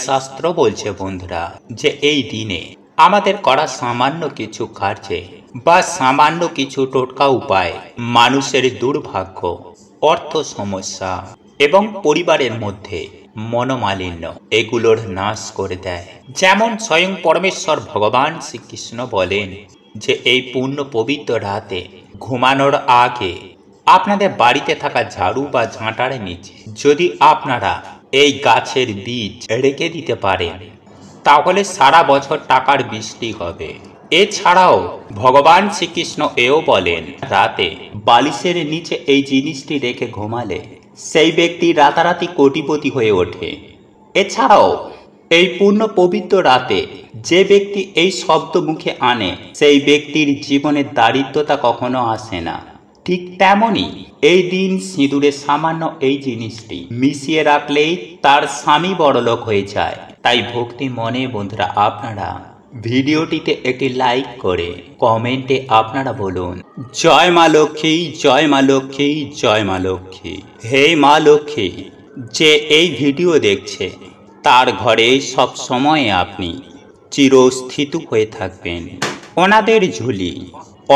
শাস্ত্র বলছে বন্ধুরা যে এই দিনে আমাদের করা সামান্য কিছু কার্যে বা সামান্য কিছু টোটকা উপায় মানুষের দুর্ভাগ্য, অর্থ সমস্যা এবং পরিবারের মধ্যে মনোমালিন্য এগুলোর নাশ করে দেয়। যেমন স্বয়ং পরমেশ্বর ভগবান শ্রীকৃষ্ণ বলেন যে এই পূর্ণ পবিত্র রাতে ঘুমানোর আগে আপনাদের বাড়িতে থাকা ঝাড়ু বা ঝাঁটার নিচে যদি আপনারা এই গাছের বীজ রেখে দিতে পারেন তাহলে সারা বছর টাকার বৃষ্টি হবে। এছাড়াও ভগবান শ্রীকৃষ্ণ এও বলেন রাতে বালিশের নিচে এই জিনিসটি রেখে ঘুমালে সেই ব্যক্তি রাতারাতি কোটিপতি হয়ে ওঠে। এছাড়াও এই পূর্ণ পবিত্র রাতে যে ব্যক্তি এই শব্দ মুখে আনে সেই ব্যক্তির জীবনে দারিদ্রতা কখনো আসে না। ঠিক তেমনই এই দিন সিঁদুরে সামান্য এই জিনিসটি মিশিয়ে রাখলেই তার স্বামী বড়লোক হয়ে যায়। তাই ভক্তি মনে বন্ধুরা আপনারা ভিডিওটিতে একটি লাইক করে কমেন্টে আপনারা বলুন জয় মা লক্ষ্মী, জয় মা লক্ষ্মী, জয় মা লক্ষ্মী। হে মা লক্ষ্মী, যে এই ভিডিও দেখছে তার ঘরে সব সময় আপনি চিরস্থিত হয়ে থাকবেন। ওনাদের ঝুলি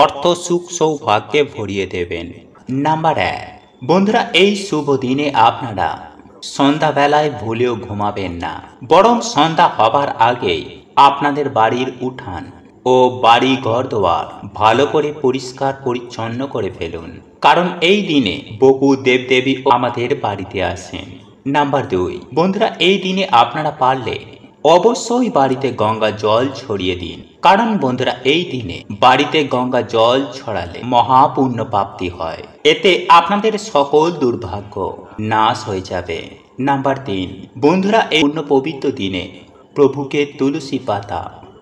অর্থ সুখ সৌভাগ্যে ভরিয়ে দেবেন। নাম্বার 1, বন্ধুরা এই শুভ দিনে আপনারা সন্ধ্যাবেলায় ভুলেও ঘুমাবেন না, বরং সন্ধ্যা হবার আগেই আপনাদের বাড়ির উঠান ও বাড়ি ঘর দোয়ার ভালো করে পরিষ্কার পরিচ্ছন্ন করে ফেলুন, কারণ এই দিনে বহু দেবদেবী আমাদের বাড়িতে আসেন। নাম্বার 2, বন্ধুরা এই দিনে আপনারা পারলে অবশ্যই বাড়িতে গঙ্গা জল ছড়িয়ে দিন, কারণ বন্ধুরা এই দিনে বাড়িতে গঙ্গা জল ছড়ালে মহাপুণ্য প্রাপ্তি হয়। এতে আপনাদের সকল দুর্ভাগ্য নাশ হয়ে যাবে। নাম্বার 3, বন্ধুরা এই পূর্ণ পবিত্র দিনে প্রভুকে তুলসী পাতা,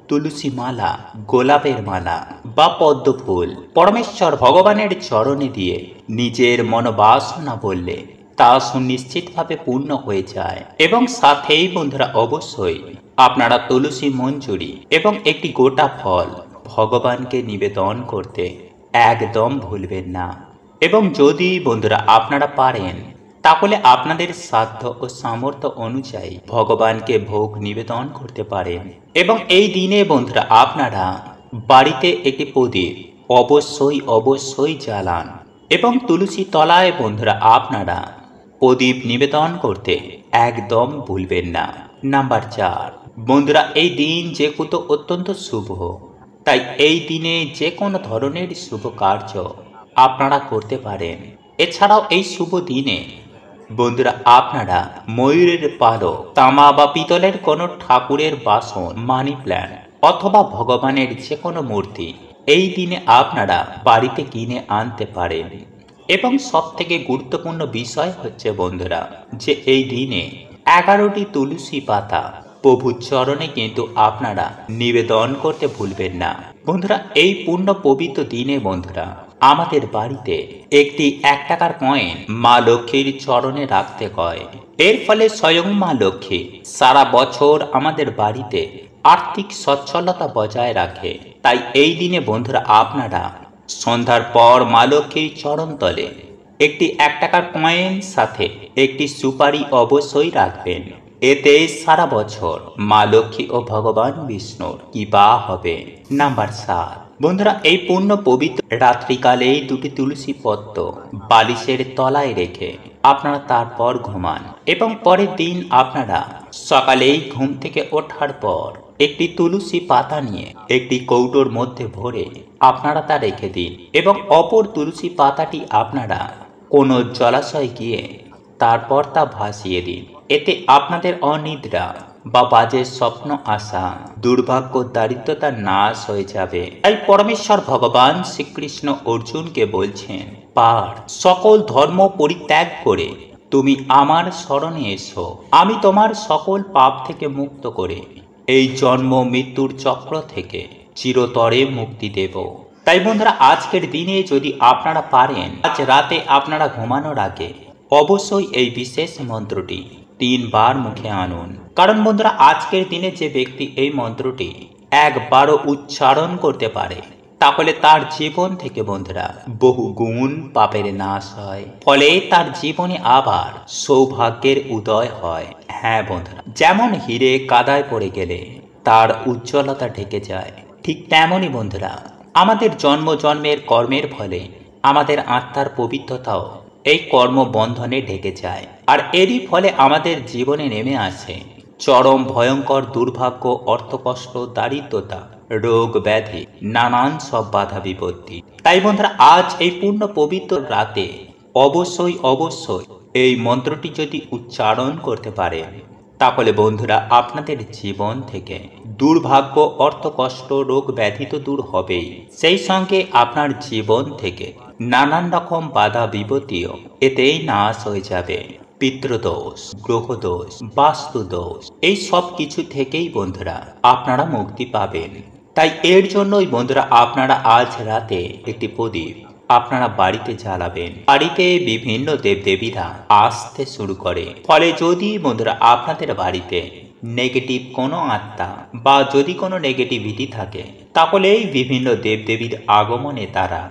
তুলসী মালা, গোলাপের মালা বা পদ্ম ফুল পরমেশ্বর ভগবানের চরণে দিয়ে নিজের মনোবাসনা বললে তা সুনিশ্চিতভাবে পূর্ণ হয়ে যায়। এবং সাথেই বন্ধুরা অবশ্যই আপনারা তুলসী মঞ্জুরি এবং একটি গোটা ফল ভগবানকে নিবেদন করতে একদম ভুলবেন না। এবং যদি বন্ধুরা আপনারা পারেন তাহলে আপনাদের সাধ্য ও সামর্থ্য অনুযায়ী ভগবানকে ভোগ নিবেদন করতে পারেন। এবং এই দিনে বন্ধুরা আপনারা বাড়িতে একটি প্রদীপ অবশ্যই জ্বালান এবং তুলসী তলায় বন্ধুরা আপনারা প্রদীপ নিবেদন করতে একদম ভুলবেন না। নাম্বার 4, বন্ধুরা এই দিন যেহেতু অত্যন্ত শুভ, তাই এই দিনে যে কোনো ধরনের শুভ কার্য আপনারা করতে পারেন। এছাড়াও এই শুভ দিনে বন্ধুরা আপনারা ময়ূরের পালক, তামা বা পিতলের কোনো ঠাকুরের বাসন, মানি প্ল্যান্ট অথবা ভগবানের যে কোনো মূর্তি এই দিনে আপনারা বাড়িতে কিনে আনতে পারেন। এবং সব থেকে গুরুত্বপূর্ণ বিষয় হচ্ছে বন্ধুরা যে এই দিনে 11টি তুলসী পাতা প্রভুর চরণে কিন্তু আপনারা নিবেদন করতে ভুলবেন না। বন্ধুরা এই পূর্ণ পবিত্র দিনে বন্ধুরা আমাদের বাড়িতে একটি 1 টাকার কয়েন মা লক্ষ্মীর চরণে রাখতে হয়। এর ফলে স্বয়ং মা লক্ষ্মী সারা বছর আমাদের বাড়িতে আর্থিক সচ্ছলতা বজায় রাখে। তাই এই দিনে বন্ধুরা আপনারা সন্ধ্যার পর মা লক্ষ্মীর চরণ তলে একটি 1 টাকার কয়েন সাথে একটি সুপারি অবশ্যই রাখবেন। এতে সারা বছর মা লক্ষ্মী ও ভগবান বিষ্ণুর কৃপা হবে। নাম্বার 7, বন্ধুরা এই পূর্ণ পবিত্র রাত্রিকালে 2টি তুলসী পত্র বালিশের তলায় রেখে আপনারা তারপর ঘুমান এবং পরের দিন আপনারা সকালেই ঘুম থেকে ওঠার পর একটি তুলসী পাতা নিয়ে একটি কৌটোর মধ্যে ভরে আপনারা তা রেখে দিন এবং অপর তুলসী পাতাটি আপনারা কোনো জলাশয়ে গিয়ে তারপর তা ভাসিয়ে দিন। এতে আপনাদের অনিদ্রা বা বাজে স্বপ্ন আসা, দুর্ভাগ্য, দারিদ্রতা নাশ হয়ে যাবে। তাই পরমেশ্বর ভগবান শ্রীকৃষ্ণ অর্জুনকে বলছেন, পার সকল ধর্ম পরিত্যাগ করে তুমি আমার শরণে এসো, আমি তোমার সকল পাপ থেকে মুক্ত করে এই জন্ম মৃত্যুর চক্র থেকে চিরতরে মুক্তি দেব। তাই বন্ধুরা আজকের দিনে যদি আপনারা পারেন আজ রাতে আপনারা ঘুমানোর আগে অবশ্যই এই বিশেষ মন্ত্রটি 3 বার মুখে আনুন। কারণ বন্ধুরা আজকের দিনে যে ব্যক্তি এই মন্ত্রটি একবারও উচ্চারণ করতে পারে তাহলে তার জীবন থেকে বন্ধুরা বহু গুণ পাপের নাশ হয়, ফলে তার জীবনে আবার সৌভাগ্যের উদয় হয়। হ্যাঁ বন্ধুরা, যেমন হিরে কাদায় পড়ে গেলে তার উজ্জ্বলতা ঢেকে যায়, ঠিক তেমনই বন্ধুরা আমাদের জন্ম জন্মের কর্মের ফলে আমাদের আত্মার পবিত্রতাও এই কর্মবন্ধনে ঢেকে যায়, আর এরই ফলে আমাদের জীবনে নেমে আসে চরম ভয়ঙ্কর দুর্ভাগ্য, অর্থকষ্ট, দারিদ্রতা, রোগ ব্যাধি, নানান সব বাধা বিপত্তি। তাই বন্ধুরা আজ এই পূর্ণ পবিত্র রাতে অবশ্যই অবশ্যই এই মন্ত্রটি যদি উচ্চারণ করতে পারেন, তাহলে বন্ধুরা আপনাদের জীবন থেকে দুর্ভাগ্য, অর্থকষ্ট, রোগ ব্যাধি তো দূর হবেই, সেই সঙ্গে আপনার জীবন থেকে নানান রকম বাধা বিপত্তিও এতেই নাশ হয়ে যাবে। পিতৃদোষ, গ্রহদোষ, বাস্তুদোষ, এই সব কিছু থেকেই বন্ধুরা আপনারা মুক্তি পাবেন। তাই এর জন্যই বন্ধুরা আপনারা আজ রাতে একটি প্রদীপ আপনারা বাড়িতে জ্বালাবেন। বাড়িতে বিভিন্ন দেবদেবীরা আসতে শুরু করে, ফলে যদি বন্ধুরা আপনাদের বাড়িতে নেগেটিভ কোনো আত্মা বা যদি কোনো নেগেটিভিটি থাকে, তাহলে এই বিভিন্ন দেবদেবীর আগমনে তারা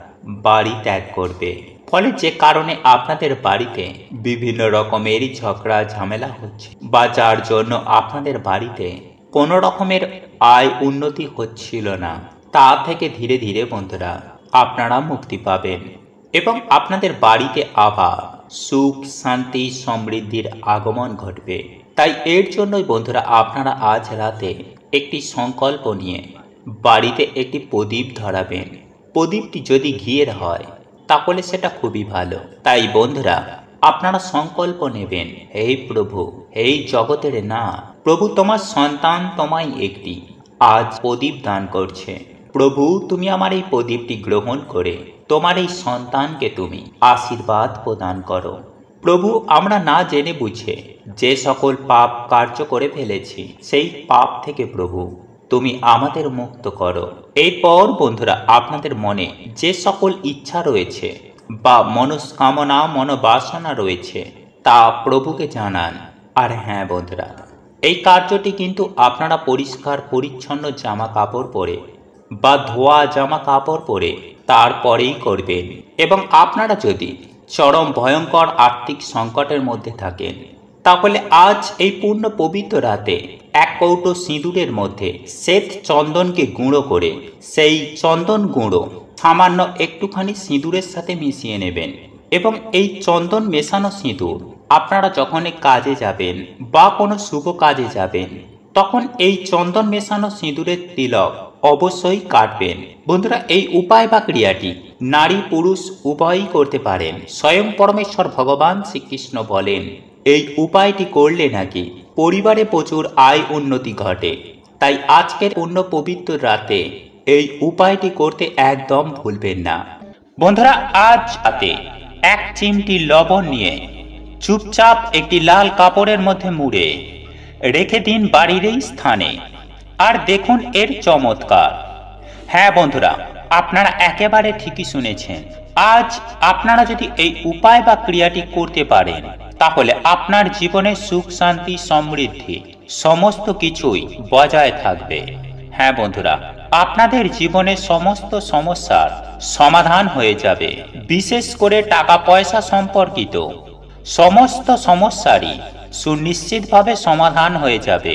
বাড়ি ত্যাগ করবে। ফলে যে কারণে আপনাদের বাড়িতে বিভিন্ন রকমের ঝগড়া ঝামেলা হচ্ছে, বা যার জন্য আপনাদের বাড়িতে কোনো রকমের আয় উন্নতি হচ্ছিল না, তা থেকে ধীরে ধীরে বন্ধুরা আপনারা মুক্তি পাবেন এবং আপনাদের বাড়িতে আবার সুখ, শান্তি, সমৃদ্ধির আগমন ঘটবে। তাই এর জন্যই বন্ধুরা আপনারা আজ রাতে একটি সংকল্প নিয়ে বাড়িতে একটি প্রদীপ ধরাবেন। প্রদীপটি যদি ঘিয়ের হয় তাহলে সেটা খুবই ভালো। তাই বন্ধুরা আপনারা সংকল্প নেবেন, হে প্রভু, হে জগতের না প্রভু, তোমার সন্তান তোমায় একটি আজ প্রদীপ দান করছে। প্রভু, তুমি আমার এই প্রদীপটি গ্রহণ করে তোমার এই সন্তানকে তুমি আশীর্বাদ প্রদান করো। প্রভু, আমরা না জেনে বুঝে যে সকল পাপ কার্য করে ফেলেছি, সেই পাপ থেকে প্রভু তুমি আমাদের মুক্ত করো। এরপর বন্ধুরা আপনাদের মনে যে সকল ইচ্ছা রয়েছে বা মনস্কামনা, মনোবাসনা রয়েছে, তা প্রভুকে জানান। আর হ্যাঁ বন্ধুরা, এই কার্যটি কিন্তু আপনারা পরিষ্কার পরিচ্ছন্ন জামা কাপড় পরে বা ধোয়া জামা কাপড় পরে তারপরেই করবেন। এবং আপনারা যদি চরম ভয়ঙ্কর আর্থিক সংকটের মধ্যে থাকেন, তাহলে আজ এই পূর্ণ পবিত্র রাতে এক কৌটো সিঁদুরের মধ্যে শ্বেত চন্দনকে গুঁড়ো করে সেই চন্দন গুঁড়ো সামান্য একটুখানি সিঁদুরের সাথে মিশিয়ে নেবেন। এবং এই চন্দন মেশানো সিঁদুর আপনারা যখন কাজে যাবেন বা কোনো শুভ কাজে যাবেন, তখন এই চন্দন মেশানো সিঁদুরের তিলক অবশ্যই কাটবেন। বন্ধুরা এই উপায় বা ক্রিয়াটি নারী পুরুষ উভয়ই করতে পারেন। স্বয়ং পরমেশ্বর ভগবান শ্রীকৃষ্ণ বলেন, এই উপায়টি করলে নাকি পরিবারে প্রচুর আয় উন্নতি ঘটে। তাই আজকের পূর্ণ পবিত্র রাতে এই উপায়টি করতে একদম ভুলবেন না। বন্ধুরা আজ রাতে এক চিমটি লবণ নিয়ে চুপচাপ একটি লাল কাপড়ের মধ্যে মুড়ে রেখে দিন বাড়ির এই স্থানে, আর দেখুন এর চমৎকার। হ্যাঁ বন্ধুরা, আপনারা একেবারে ঠিকই শুনেছেন। আজ আপনারা যদি এই উপায় বা ক্রিয়াটি করতে পারেন, তাহলে আপনার জীবনে সুখ, শান্তি, সমৃদ্ধি সমস্ত কিছুই বজায় থাকবে। হ্যাঁ বন্ধুরা, আপনাদের জীবনে সমস্ত সমস্যার সমাধান হয়ে যাবে। বিশেষ করে টাকা পয়সা সম্পর্কিত সমস্ত সমস্যারই সুনিশ্চিতভাবে সমাধান হয়ে যাবে।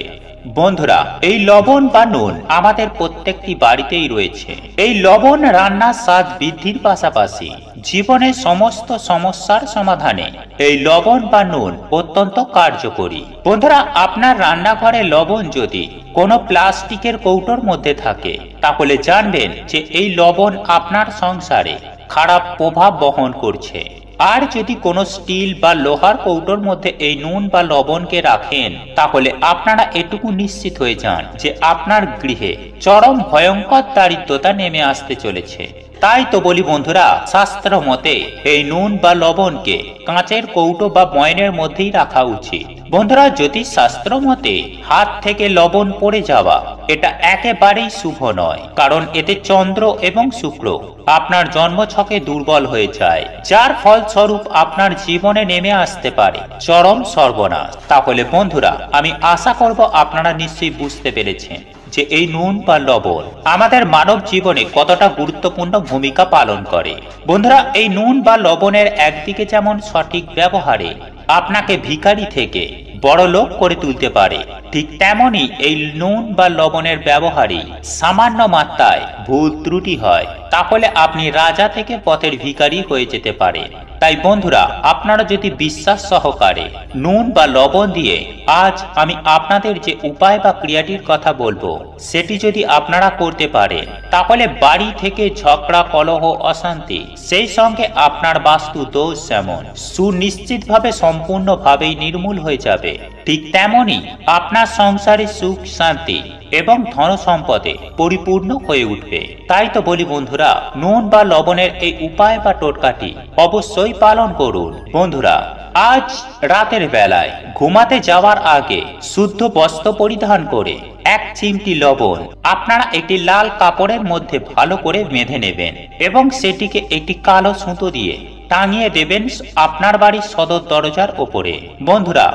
বন্ধুরা এই লবণ বা নুন আমাদের প্রত্যেকটি বাড়িতেই রয়েছে। এই লবণ রান্নার স্বাদ বৃদ্ধির পাশাপাশি জীবনের সমস্ত সমস্যার সমাধানে এই লবণ বা নুন অত্যন্ত কার্যকরী। বন্ধুরা আপনার রান্নাঘরে লবণ যদি কোনো প্লাস্টিকের কৌটোর মধ্যে থাকে, তাহলে জানবেন যে এই লবণ আপনার সংসারে খারাপ প্রভাব বহন করছে। আর যদি কোনো স্টিল বা লোহার কৌটোর মধ্যে এই নুন বা লবণকে রাখেন, তাহলে আপনারা এটুকু নিশ্চিত হয়ে যান যে আপনার গৃহে চরম ভয়ঙ্কর দারিদ্রতা নেমে আসতে চলেছে। তাই তো বলি বন্ধুরা, শাস্ত্র মতে এই নুন বা লবণকে কাঁচের কৌটো বা বয়নের মধ্যেই রাখা উচিত। বন্ধুরা জ্যোতিষ শাস্ত্র মতে হাত থেকে লবণ পড়ে যাওয়া এটা একেবারেই শুভ নয়, কারণ এতে চন্দ্র এবং শুক্র আপনার জন্মছকে দুর্বল হয়ে যায়, যার ফলস্বরূপ আপনার জীবনে নেমে আসতে পারে চরম সর্বনাশ। তাহলে বন্ধুরা আমি আশা করব আপনারা নিশ্চয়ই বুঝতে পেরেছেন যে এই নুন বা লবণ আমাদের মানব জীবনে কতটা গুরুত্বপূর্ণ ভূমিকা পালন করে। বন্ধুরা, এই নুন বা লবণের একদিকে যেমন সঠিক ব্যবহারে আপনাকে ভিখারি থেকে বড় লোক করে তুলতে পারে, ঠিক তেমনি এই নুন বা লবণের ব্যবহারই সামান্য মাত্রায় ভুল ত্রুটি হয় তাহলে আপনি রাজা থেকে পথের ভিখারি হয়ে যেতে পারে। তাই বন্ধুরা, আপনারা যদি বিশ্বাস সহকারে নুন বা লবণ দিয়ে আজ আমি আপনাদের যে উপায় বা ক্রিয়াটির কথা বলবো সেটি যদি আপনারা করতে পারেন তাহলে বাড়ি থেকে ঝগড়া, কলহ, অশান্তি, সেই সঙ্গে আপনার বাস্তু দোষ যেমন সুনিশ্চিতভাবে সম্পূর্ণভাবেই নির্মূল হয়ে যাবে, ঠিক তেমনি আপনার সংসারে সুখ, শান্তি এবং ধন সম্পদে পরিপূর্ণ হয়ে উঠবে। তাই তো বলি বন্ধুরা, নুন বা লবণের এই উপায় বা টোটকাটি অবশ্যই পালন করুন। বন্ধুরা, আজ রাতের বেলায় ঘুমাতে যাওয়ার আগে শুদ্ধ বস্ত্র পরিধান করে এক চিমটি লবণ আপনারা একটি লাল কাপড়ের মধ্যে ভালো করে বেঁধে নেবেন এবং সেটিকে একটি কালো সুতো দিয়ে টাঙিয়ে দেবেন আপনার বাড়ির সদর দরজার ওপরে। বন্ধুরা,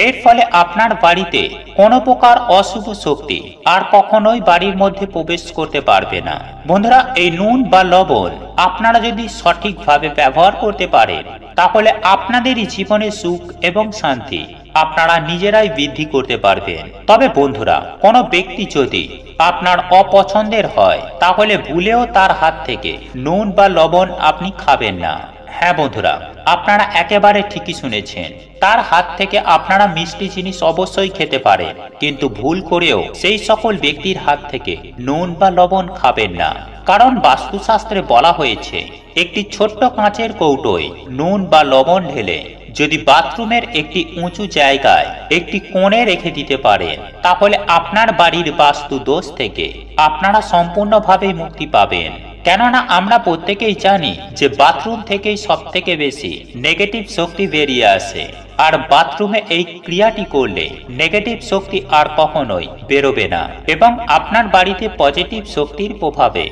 এর ফলে আপনার বাড়িতে কোনো প্রকার অশুভ শক্তি আর কখনোই বাড়ির মধ্যে প্রবেশ করতে পারবে না। বন্ধুরা, এই নুন বা লবণ আপনারা যদি সঠিকভাবে ব্যবহার করতে পারেন তাহলে আপনাদেরই জীবনে সুখ এবং শান্তি আপনারা নিজেরাই বৃদ্ধি করতে পারবেন। তবে বন্ধুরা, কোনো ব্যক্তি যদি আপনার অপছন্দের হয় তাহলে ভুলেও তার হাত থেকে নুন বা লবণ আপনি খাবেন না। হ্যাঁ বন্ধুরা, আপনারা একেবারে ঠিকই শুনেছেন, তার হাত থেকে আপনারা মিষ্টি জিনিস অবশ্যই খেতে পারেন, কিন্তু ভুল করেও সেই সকল ব্যক্তির হাত থেকে নুন বা লবণ খাবেন না। কারণ বাস্তুশাস্ত্রে বলা হয়েছে একটি ছোট্ট কাঁচের কৌটোয় নুন বা লবণ ঢেলে যদি বাথরুমের একটি উঁচু জায়গায় একটি কোণে রেখে দিতে পারেন তাহলে আপনার বাড়ির বাস্তু দোষ থেকে আপনারা সম্পূর্ণভাবে মুক্তি পাবেন। কেননা আমরা প্রত্যেকেই জানি যে বাথরুম থেকেই সব থেকে বেশি নেগেটিভ শক্তি বেরিয়ে আসে, আর বাথরুমে এই ক্রিয়াটি করলে নেগেটিভ শক্তি আর কখনোই বেরোবে না এবং আপনার বাড়িতে পজিটিভ শক্তির প্রভাবে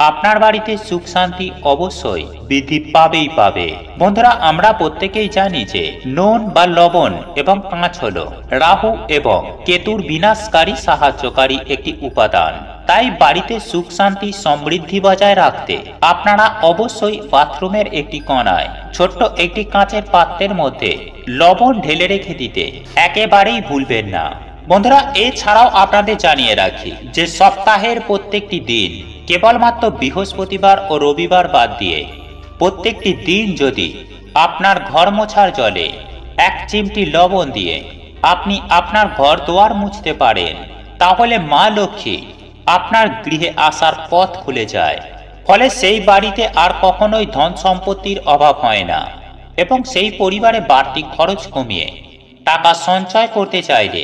আপনার বাড়িতে সুখ শান্তি অবশ্যই বৃদ্ধি পাবেই পাবে। বন্ধুরা, আমরা প্রত্যেকেই জানি যে নুন বা লবণ এবং কাঁচ হলো রাহু এবং কেতুর বিনাশকারী সাহায্যকারী একটি উপাদান। তাই বাড়িতে সুখ শান্তি সমৃদ্ধি বজায় রাখতে আপনারা অবশ্যই বাথরুমের একটি কোণায় ছোট্ট একটি কাঁচের পাত্রের মধ্যে লবণ ঢেলে রেখে দিতে একেবারেই ভুলবেন না। বন্ধুরা, এছাড়াও আপনাদের জানিয়ে রাখি যে সপ্তাহের প্রত্যেকটি দিন কেবলমাত্র বৃহস্পতিবার ও রবিবার বাদ দিয়ে প্রত্যেকটি দিন যদি আপনার ঘর মোছার জলে এক চিমটি লবণ দিয়ে আপনি আপনার ঘর দুয়ার মুছতে পারেন তাহলে মা লক্ষ্মী আপনার গৃহে আসার পথ খুলে যায়। ফলে সেই বাড়িতে আর কখনোই ধন সম্পত্তির অভাব হয় না এবং সেই পরিবারে বাড়তি খরচ কমিয়ে টাকা সঞ্চয় করতে চাইলে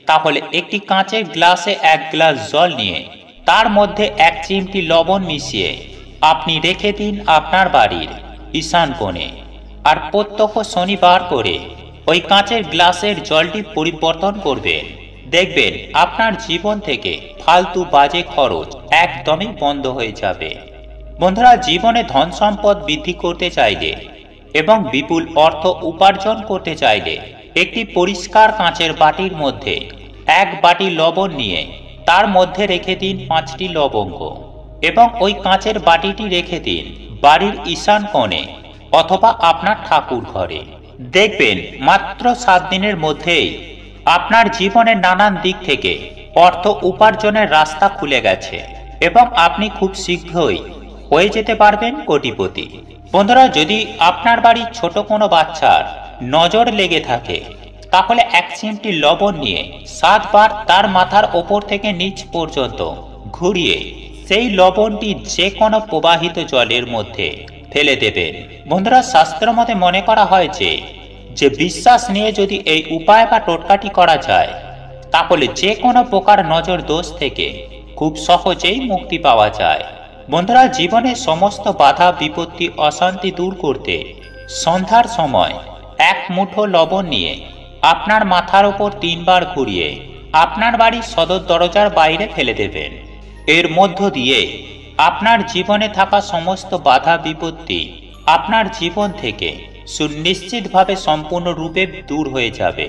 তাহলে একটি কাঁচের গ্লাসে এক গ্লাস জল নিয়ে তার মধ্যে এক চিমটি লবণ মিশিয়ে আপনি রেখে দিন আপনার বাড়ির ঈশান কোণে। আর প্রত্যহ শনিবার করে ওই কাঁচের গ্লাসের জলটি পরিবর্তন করবেন। দেখবেন আপনার জীবন থেকে ফালতু বাজে খরচ একদমই বন্ধ হয়ে যাবে। বন্ধুরা, জীবনে ধন সম্পদ বৃদ্ধি করতে চাইলে এবং বিপুল অর্থ উপার্জন করতে চাইলে একটি পরিষ্কার কাঁচের বাটির মধ্যে এক বাটি লবণ নিয়ে তার মধ্যে রেখে দিন 5টি লবঙ্গ এবং ওই কাঁচের বাটিটি রেখে দিন বাড়ির ঈশান কোণে অথবা আপনার ঠাকুর ঘরে। দেখবেন মাত্র 7 দিনের মধ্যেই আপনার জীবনের নানান দিক থেকে অর্থ উপার্জনের রাস্তা খুলে গেছে এবং আপনি খুব শীঘ্রই হয়ে যেতে পারবেন কোটিপতি। বন্ধুরা, যদি আপনার বাড়ির ছোট কোনো বাচ্চার নজর লেগে থাকে তাহলে এক চিমটি লবণ নিয়ে 7 বার তার মাথার ওপর থেকে নিচ পর্যন্ত ঘুরিয়ে সেই লবণটি যে কোনো প্রবাহিত জলের মধ্যে ফেলে দেবেন। বন্ধুরা, শাস্ত্র মতে মনে করা হয় যে বিশ্বাস নিয়ে যদি এই উপায় বা টোটকাটি করা যায় তাহলে যে কোনো প্রকার নজর দোষ থেকে খুব সহজেই মুক্তি পাওয়া যায়। বন্ধুরা, জীবনের সমস্ত বাধা বিপত্তি অশান্তি দূর করতে সন্ধ্যার সময় এক মুঠো লবণ নিয়ে আপনার মাথার ওপর 3 বার ঘুরিয়ে আপনার বাড়ির সদর দরজার বাইরে ফেলে দেবেন। এর মধ্য দিয়ে আপনার জীবনে থাকা সমস্ত বাধা বিপত্তি আপনার জীবন থেকে সুনিশ্চিতভাবে সম্পূর্ণরূপে দূর হয়ে যাবে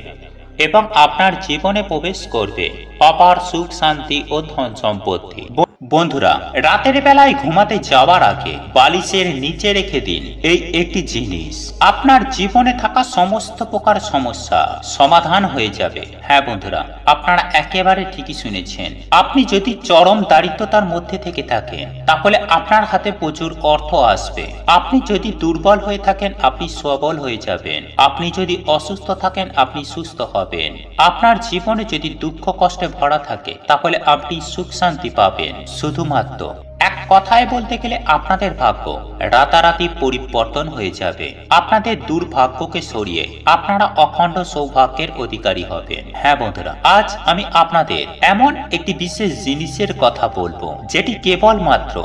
এবং আপনার জীবনে প্রবেশ করবে অপার সুখ শান্তি ও ধন সম্পত্তি। বন্ধুরা, রাতের বেলায় ঘুমাতে যাওয়ার আগে বালিশের নিচে রেখে দিন এই একটি জিনিস। আপনার জীবনে থাকা সমস্ত প্রকার সমস্যা সমাধান হয়ে যাবে। হ্যাঁ বন্ধুরা, আপনারা একেবারে ঠিকই শুনেছেন। আপনি যদি চরম দারিদ্রতার মধ্যে থেকে থাকেন তাহলে আপনার হাতে প্রচুর অর্থ আসবে। আপনি যদি দুর্বল হয়ে থাকেন আপনি সবল হয়ে যাবেন। আপনি যদি অসুস্থ থাকেন আপনি সুস্থ হবেন। আপনার জীবনে যদি দুঃখ কষ্টে ভরা থাকে তাহলে আপনি সুখ শান্তি পাবেন। শুধুমাত্র এক কথায় বলতে গেলে আপনাদের ভাগ্য রাতারাতি পরিবর্তন হয়ে যাবে। আপনাদের দুর্ভাগ্যকে সরিয়ে আপনারা অখণ্ড সৌভাগ্যের অধিকারী হবেন। হ্যাঁ বন্ধুরা, আজ আমি আপনাদের এমন একটি বিশেষ জিনিসের কথা বলবো যেটি কেবলমাত্র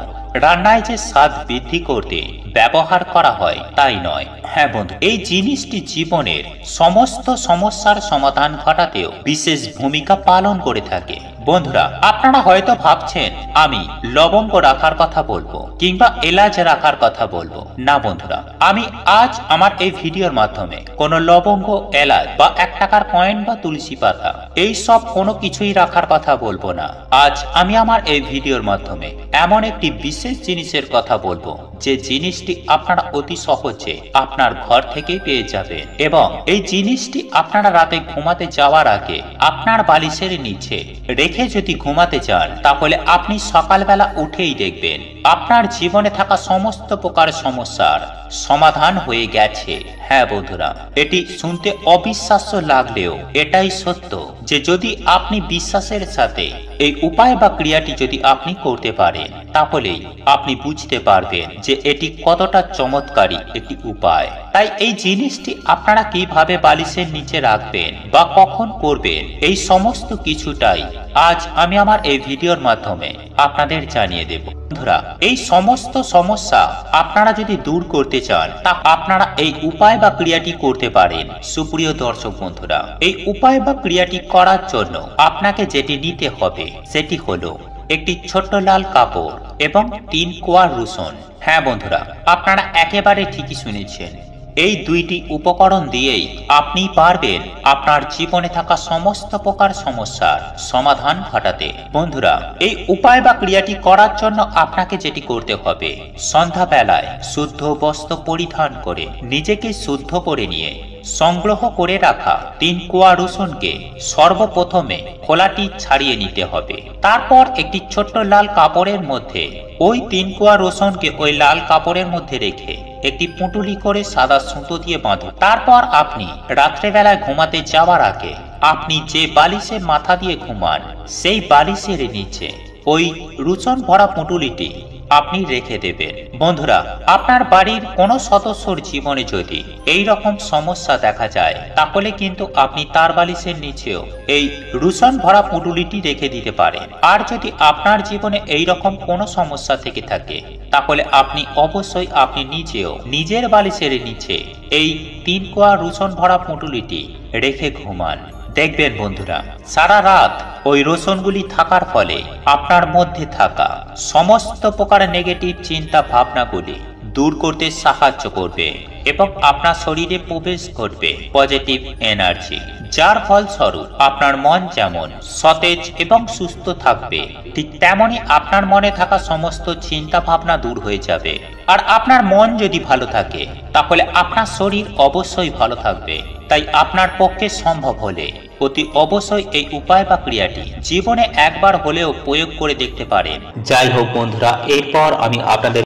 রান্নায় যে স্বাদ বৃদ্ধি করতে ব্যবহার করা হয় তাই নয়। হ্যাঁ বন্ধু, এই জিনিসটি জীবনের সমস্ত সমস্যার সমাধান ঘটাতেও বিশেষ ভূমিকা পালন করে থাকে। বন্ধুরা, আপনারা হয়তো ভাবছেন আমি লবঙ্গ রাখার কথা বলবো কিংবা এলাচ রাখার কথা বলবো। না বন্ধুরা, আমি আজ আমার এই ভিডিওর মাধ্যমে কোনো লবঙ্গ, এলাচ বা 1 টাকার কয়েন বা তুলসী পাতা এই সব কোনো কিছুই রাখার কথা বলবো না। আজ আমি আমার এই ভিডিওর মাধ্যমে এমন একটি বিশেষ জিনিসের কথা বলবো যে জিনিসটি আপনারা অতি সহজে আপনার ঘর থেকেই পেয়ে যাবেন এবং এই জিনিসটি আপনারা রাতে ঘুমাতে যাওয়ার আগে আপনার বালিশের নিচে রেখে যদি ঘুমাতে যান তাহলে আপনি সকালবেলা উঠেই দেখবেন আপনার জীবনে থাকা সমস্ত প্রকার সমস্যার সমাধান হয়ে গেছে। হ্যাঁ বন্ধুরা, এটি শুনতে অবিশ্বাস্য লাগলেও এটাই সত্য যে যদি আপনি বিশ্বাসের সাথে এই উপায় বা ক্রিয়াটি যদি আপনি করতে পারেন তাহলেই আপনি বুঝতে পারবেন যে এটি কতটা চমৎকারী একটি উপায়। তাই এই জিনিসটি আপনারা কিভাবে বালিশের নিচে রাখবেন বা কখন করবেন এই সমস্ত কিছুটাই আজ আমি আমার এই ভিডিওর মাধ্যমে আপনাদের জানিয়ে দেব। বন্ধুরা, এই সমস্ত সমস্যা আপনারা যদি দূর করতে চান তা আপনারা এই উপায় বা ক্রিয়াটি করতে পারেন। সুপ্রিয় দর্শক বন্ধুরা, এই উপায় বা ক্রিয়াটি করার জন্য আপনাকে যেটি নিতে হবে সেটি হলো একটি ছোট্ট লাল কাপড় এবং 3 কোয়া রসুন। হ্যাঁ বন্ধুরা, আপনারা একেবারে ঠিকই শুনেছেন। এই দুইটি উপকরণ দিয়েই আপনি পারবেন আপনার জীবনে থাকা সমস্ত প্রকার সমস্যার সমাধান ঘটাতে। বন্ধুরা, এই উপায় বা ক্রিয়াটি করার জন্য আপনাকে যেটি করতে হবে, সন্ধ্যাবেলায় শুদ্ধ বস্ত্র পরিধান করে নিজেকে শুদ্ধ করে নিয়ে সংগ্রহ করে রাখা 3 কোয়া রসুনকে সর্বপ্রথমে খোলাটি ছাড়িয়ে নিতে হবে। তারপর একটি ছোট্ট লাল কাপড়ের মধ্যে ওই 3 কোয়া রসুনকে ওই লাল কাপড়ের মধ্যে রেখে একটি পুঁটুলি করে সাদা সুতো দিয়ে বাঁধুন। তারপর আপনি রাত্রেবেলায় ঘুমাতে যাওয়ার আগে আপনি যে বালিশে মাথা দিয়ে ঘুমান সেই বালিশের নিচে ওই রসুন ভরা পুঁটুলিটি আপনি রেখে দেবেন। বন্ধুরা, আপনার বাড়ির কোনো সদস্যর জীবনে যদি এই রকম সমস্যা দেখা যায় তাহলে কিন্তু আপনি তার বালিশের নিচেও এই রসুন ভরা পুঁটুলিটি রেখে দিতে পারেন। আর যদি আপনার জীবনে এই রকম কোনো সমস্যা থেকে থাকে তাহলে আপনি অবশ্যই আপনি নিজেও নিজের বালিশের নিচে এই 3 কোয়া রসুন ভরা পুঁটুলিটি রেখে ঘুমান। দেখবেন বন্ধুরা, সারা রাত ওই রসুনগুলি থাকার ফলে আপনার মধ্যে থাকা সমস্ত প্রকার নেগেটিভ চিন্তা ভাবনাগুলি দূর করতে সাহায্য করবে এবং আপনার শরীরে প্রবেশ করবে পজিটিভ এনার্জি, যার ফলস্বরূপ আপনার মন যেমন সতেজ এবং সুস্থ থাকবে ঠিক তেমনি আপনার মনে থাকা সমস্ত চিন্তা ভাবনা দূর হয়ে যাবে। আর আপনার মন যদি ভালো থাকে তাহলে আপনার শরীর অবশ্যই ভালো থাকবে। তাই আপনার পক্ষে সম্ভব হলে অতি অবশ্যই এই উপায় বা ক্রিয়াটি জীবনে একবার হলেও প্রয়োগ করে দেখতে পারেন। যাই হোক বন্ধুরা, এরপর আমি আপনাদের